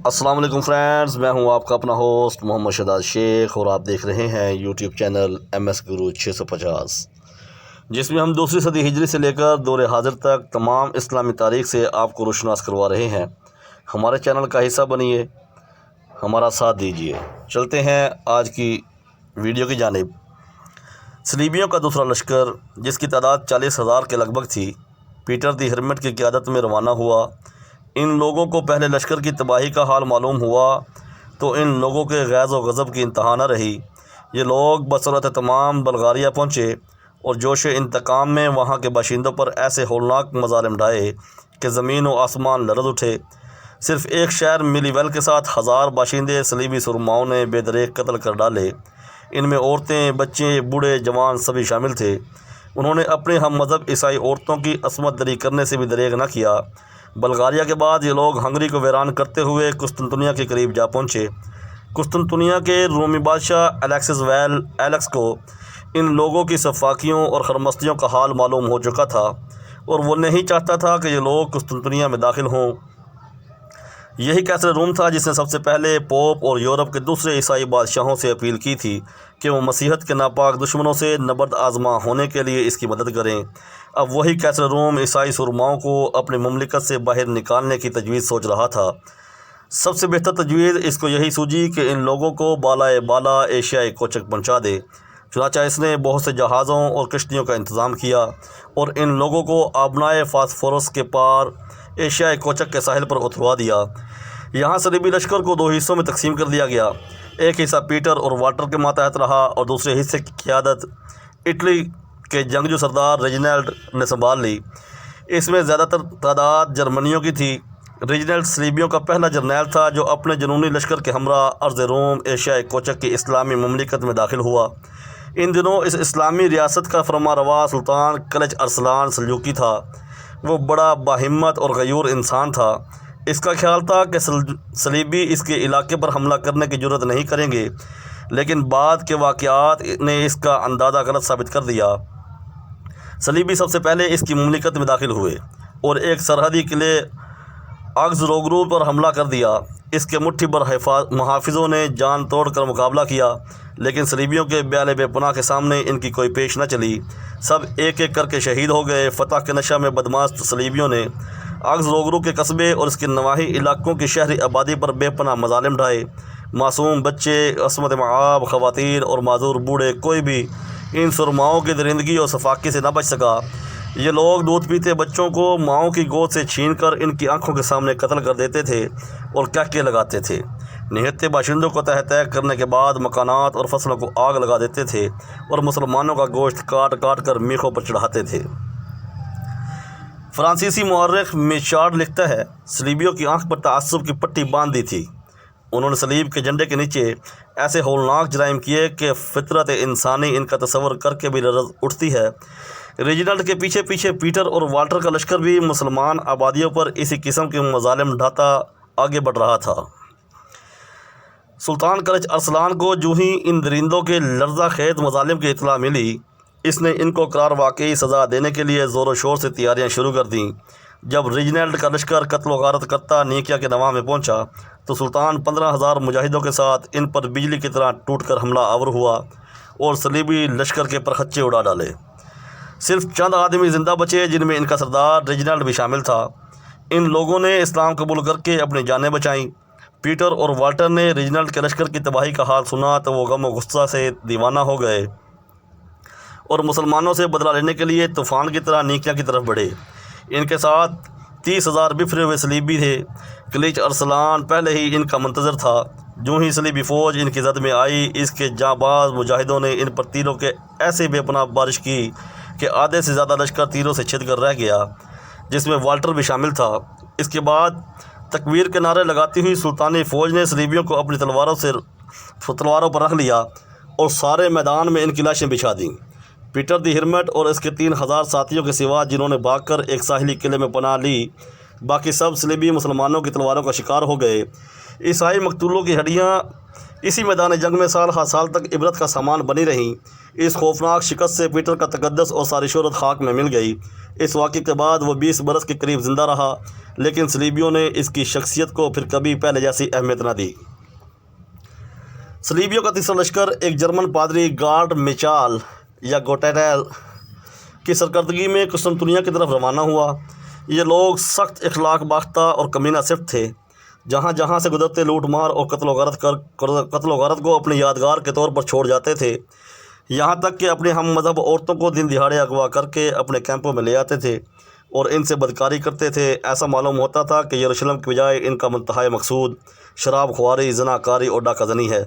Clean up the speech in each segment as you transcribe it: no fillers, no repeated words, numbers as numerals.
السلام علیکم فرینڈز، میں ہوں آپ کا اپنا ہوسٹ محمد شہزاد شیخ، اور آپ دیکھ رہے ہیں یوٹیوب چینل MS گرو 650، جس میں ہم دوسری صدی ہجری سے لے کر دور حاضر تک تمام اسلامی تاریخ سے آپ کو روشناس کروا رہے ہیں۔ ہمارے چینل کا حصہ بنیے، ہمارا ساتھ دیجیے۔ چلتے ہیں آج کی ویڈیو کی جانب۔ صلیبیوں کا دوسرا لشکر، جس کی تعداد 40,000 کے لگ بھگ تھی، پیٹر دی ہرمٹ کی قیادت میں روانہ ہوا۔ ان لوگوں کو پہلے لشکر کی تباہی کا حال معلوم ہوا تو ان لوگوں کے غیظ و غضب کی انتہا نہ رہی۔ یہ لوگ بصورت تمام بلغاریہ پہنچے اور جوش انتقام میں وہاں کے باشندوں پر ایسے ہولناک مظالم ڈھائے کہ زمین و آسمان لرز اٹھے۔ صرف ایک شہر ملی ویل کے ساتھ 1000 باشندے صلیبی سرماؤں نے بے دریغ قتل کر ڈالے۔ ان میں عورتیں، بچے، بوڑھے، جوان سبھی شامل تھے۔ انہوں نے اپنے ہم مذہب عیسائی عورتوں کی عصمت دری کرنے سے بھی دریغ نہ کیا۔ بلغاریہ کے بعد یہ لوگ ہنگری کو ویران کرتے ہوئے قسطنطنیہ کے قریب جا پہنچے۔ قسطنطنیہ کے رومی بادشاہ ایلیکس کو ان لوگوں کی سفاکیوں اور خرمستیوں کا حال معلوم ہو چکا تھا، اور وہ نہیں چاہتا تھا کہ یہ لوگ قسطنطنیہ میں داخل ہوں۔ یہی قیصر روم تھا جس نے سب سے پہلے پوپ اور یورپ کے دوسرے عیسائی بادشاہوں سے اپیل کی تھی کہ وہ مسیحیت کے ناپاک دشمنوں سے نبرد آزما ہونے کے لیے اس کی مدد کریں۔ اب وہی قیصر روم عیسائی سرماؤں کو اپنی مملکت سے باہر نکالنے کی تجویز سوچ رہا تھا۔ سب سے بہتر تجویز اس کو یہی سوجی کہ ان لوگوں کو بالائے بالا ایشیائے کوچک پہنچا دے۔ چنانچہ اس نے بہت سے جہازوں اور کشتیوں کا انتظام کیا اور ان لوگوں کو آبنائے فاسفورس کے پار ایشیائے کوچک کے ساحل پر اتروا دیا۔ یہاں صلیبی لشکر کو 2 حصوں میں تقسیم کر دیا گیا۔ ایک حصہ پیٹر اور والٹر کے ماتحت رہا اور دوسرے حصے کی قیادت اٹلی کے جنگجو سردار ریجنلڈ نے سنبھال لی۔ اس میں زیادہ تر تعداد جرمنیوں کی تھی۔ ریجنلڈ صلیبیوں کا پہلا جرنیل تھا جو اپنے جنونی لشکر کے ہمراہ ارض روم ایشیائے کوچک کی اسلامی مملکت میں داخل ہوا۔ ان دنوں اس اسلامی ریاست کا فرما روا سلطان کلچ ارسلان سلجوقی تھا۔ وہ بڑا باہمت اور غیور انسان تھا۔ اس کا خیال تھا کہ صلیبی اس کے علاقے پر حملہ کرنے کی جرات نہیں کریں گے، لیکن بعد کے واقعات نے اس کا اندازہ غلط ثابت کر دیا۔ صلیبی سب سے پہلے اس کی مملکت میں داخل ہوئے اور ایک سرحدی قلعے آگزروگرو پر حملہ کر دیا۔ اس کے مٹھی بھر محافظوں نے جان توڑ کر مقابلہ کیا، لیکن صلیبیوں کے بیالے بے پناہ کے سامنے ان کی کوئی پیش نہ چلی۔ سب ایک ایک کر کے شہید ہو گئے۔ فتح کے نشہ میں بدماش صلیبیوں نے آگزروگرو کے قصبے اور اس کے نواحی علاقوں کی شہری آبادی پر بے پناہ مظالم ڈھائے۔ معصوم بچے، عصمت معاب خواتین اور معذور بوڑھے، کوئی بھی ان سرماؤں کی درندگی اور سفاکی سے نہ بچ سکا۔ یہ لوگ دودھ پیتے بچوں کو ماؤں کی گود سے چھین کر ان کی آنکھوں کے سامنے قتل کر دیتے تھے اور کہکے لگاتے تھے۔ نہتے باشندوں کو تہہ تہہ کرنے کے بعد مکانات اور فصلوں کو آگ لگا دیتے تھے اور مسلمانوں کا گوشت کاٹ کاٹ کر میخوں پر چڑھاتے تھے۔ فرانسیسی مورخ میچارڈ لکھتا ہے، صلیبیوں کی آنکھ پر تعصب کی پٹی باندھ دی تھی۔ انہوں نے صلیب کے جھنڈے کے نیچے ایسے ہولناک جرائم کیے کہ فطرت انسانی ان کا تصور کر کے بھی لرز اٹھتی ہے۔ ریجنلڈ کے پیچھے پیچھے پیٹر اور والٹر کا لشکر بھی مسلمان آبادیوں پر اسی قسم کے مظالم ڈھاتا آگے بڑھ رہا تھا۔ سلطان کلچ ارسلان کو جو ہی ان درندوں کے لرزہ خیز مظالم کی اطلاع ملی، اس نے ان کو قرار واقعی سزا دینے کے لیے زور و شور سے تیاریاں شروع کر دیں۔ جب ریجنلڈ کا لشکر قتل و غارت کرتا نیکیا کے نواح میں پہنچا تو سلطان 15,000 مجاہدوں کے ساتھ ان پر بجلی کی طرح ٹوٹ کر حملہ آور ہوا اور صلیبی لشکر کے پرخچے اڑا ڈالے۔ صرف چند آدمی زندہ بچے، جن میں ان کا سردار ریجنلڈ بھی شامل تھا۔ ان لوگوں نے اسلام قبول کر کے اپنی جانیں بچائیں۔ پیٹر اور والٹر نے ریجنلڈ کے لشکر کی تباہی کا حال سنا تو وہ غم و غصہ سے دیوانہ ہو گئے اور مسلمانوں سے بدلہ لینے کے لیے طوفان کی طرح نیکیا کی طرف بڑھے۔ ان کے ساتھ 30,000 بفرے ہوئے صلیبی تھے۔ کلچ ارسلان پہلے ہی ان کا منتظر تھا۔ جو ہی صلیبی فوج ان کی زد میں آئی، اس کے جانباز مجاہدوں نے ان پر تیروں کے ایسے بے پناہ بارش کی کہ آدھے سے زیادہ لشکر تیروں سے چھد کر رہ گیا، جس میں والٹر بھی شامل تھا۔ اس کے بعد تکبیر کے نعرے لگاتی ہوئی سلطانی فوج نے صلیبیوں کو اپنی تلواروں پر رکھ لیا اور سارے میدان میں ان کی لاشیں بچھا دیں۔ پیٹر دی ہرمٹ اور اس کے 3,000 ساتھیوں کے سوا، جنہوں نے بھاگ کر ایک ساحلی قلعے میں پناہ لی، باقی سب صلیبی مسلمانوں کی تلواروں کا شکار ہو گئے۔ عیسائی مقتولوں کی ہڈیاں اسی میدان جنگ میں سال ہر سال تک عبرت کا سامان بنی رہیں۔ اس خوفناک شکست سے پیٹر کا تقدس اور ساری شہرت خاک میں مل گئی۔ اس واقعے کے بعد وہ 20 برس کے قریب زندہ رہا، لیکن صلیبیوں نے اس کی شخصیت کو پھر کبھی پہلے جیسی اہمیت نہ دی۔ صلیبیوں کا تیسرا لشکر ایک جرمن پادری گارڈ میچال یا گوٹیٹیل کی سرکردگی میں قسطنطنیہ کی طرف روانہ ہوا۔ یہ لوگ سخت اخلاق باختہ اور کمینہ صفت تھے، جہاں جہاں سے گزرتے لوٹ مار اور قتل و غارت کو اپنی یادگار کے طور پر چھوڑ جاتے تھے، یہاں تک کہ اپنے ہم مذہب عورتوں کو دن دہاڑے اغوا کر کے اپنے کیمپوں میں لے آتے تھے اور ان سے بدکاری کرتے تھے۔ ایسا معلوم ہوتا تھا کہ یروشلم کے بجائے ان کا منتہی مقصود شراب خواری، زنا کاری اور ڈاکہ زنی ہے۔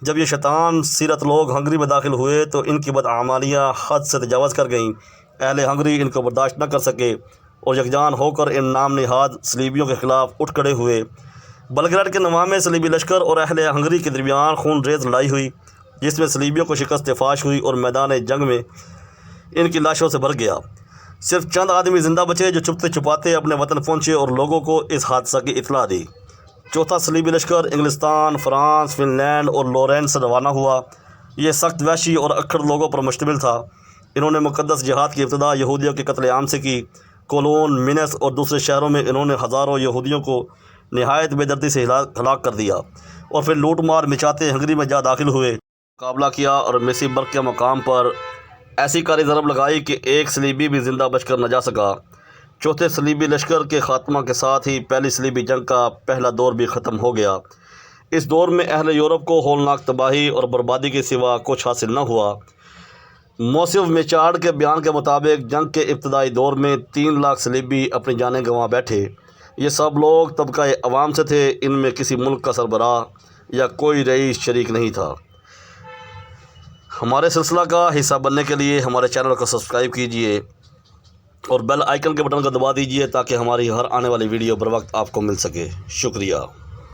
جب یہ شیطان سیرت لوگ ہنگری میں داخل ہوئے تو ان کی بدعمالیاں حد سے تجاوز کر گئیں۔ اہل ہنگری ان کو برداشت نہ کر سکے اور یکجان ہو کر ان نام نہاد صلیبیوں کے خلاف اٹھ کھڑے ہوئے۔ بلگریڈ کے نواح میں صلیبی لشکر اور اہل ہنگری کے درمیان خون ریز لڑائی ہوئی، جس میں صلیبیوں کو شکست فاش ہوئی اور میدان جنگ میں ان کی لاشوں سے بھر گیا۔ صرف چند آدمی زندہ بچے جو چھپتے چھپاتے اپنے وطن پہنچے اور لوگوں کو اس حادثہ کی اطلاع دی۔ چوتھا صلیبی لشکر انگلستان، فرانس، فن لینڈ اور لورینس سے روانہ ہوا۔ یہ سخت وحشی اور اکڑ لوگوں پر مشتمل تھا۔ انہوں نے مقدس جہاد کی ابتدا یہودیوں کے قتل عام سے کی۔ کولون، مینس اور دوسرے شہروں میں انہوں نے ہزاروں یہودیوں کو نہایت بے دردی سے ہلاک کر دیا اور پھر لوٹ مار مچاتے ہنگری میں جا داخل ہوئے، مقابلہ کیا اور میسی برگ کے مقام پر ایسی کاری ضرب لگائی کہ ایک صلیبی بھی زندہ بچ کر نہ جا سکا۔ چوتھے صلیبی لشکر کے خاتمہ کے ساتھ ہی پہلی صلیبی جنگ کا پہلا دور بھی ختم ہو گیا۔ اس دور میں اہل یورپ کو ہولناک تباہی اور بربادی کے سوا کچھ حاصل نہ ہوا۔ موسیو میچارڈ کے بیان کے مطابق جنگ کے ابتدائی دور میں 3 لاکھ صلیبی اپنی جانیں گنوا بیٹھے۔ یہ سب لوگ طبقہ عوام سے تھے، ان میں کسی ملک کا سربراہ یا کوئی رئیس شریک نہیں تھا۔ ہمارے سلسلہ کا حصہ بننے کے لیے ہمارے چینل کو سبسکرائب کیجیے اور بیل آئیکن کے بٹن کو دبا دیجیے تاکہ ہماری ہر آنے والی ویڈیو بر وقت آپ کو مل سکے۔ شکریہ۔